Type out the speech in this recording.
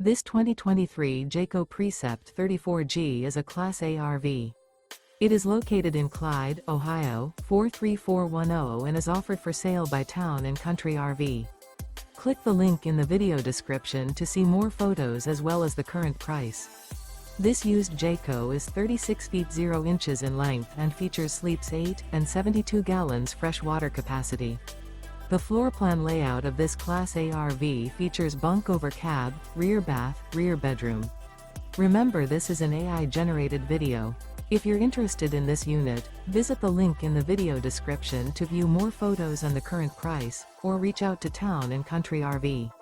This 2023 Jayco Precept 34G is a Class A RV. It is located in Clyde, Ohio, 43410 and is offered for sale by Town & Country RV. Click the link in the video description to see more photos as well as the current price. This used Jayco is 36 feet 0 inches in length and features sleeps 8 and 72 gallons fresh water capacity. The floor plan layout of this Class A RV features bunk over cab, rear bath, rear bedroom. Remember, this is an AI-generated video. If you're interested in this unit, visit the link in the video description to view more photos and the current price, or reach out to Town & Country RV.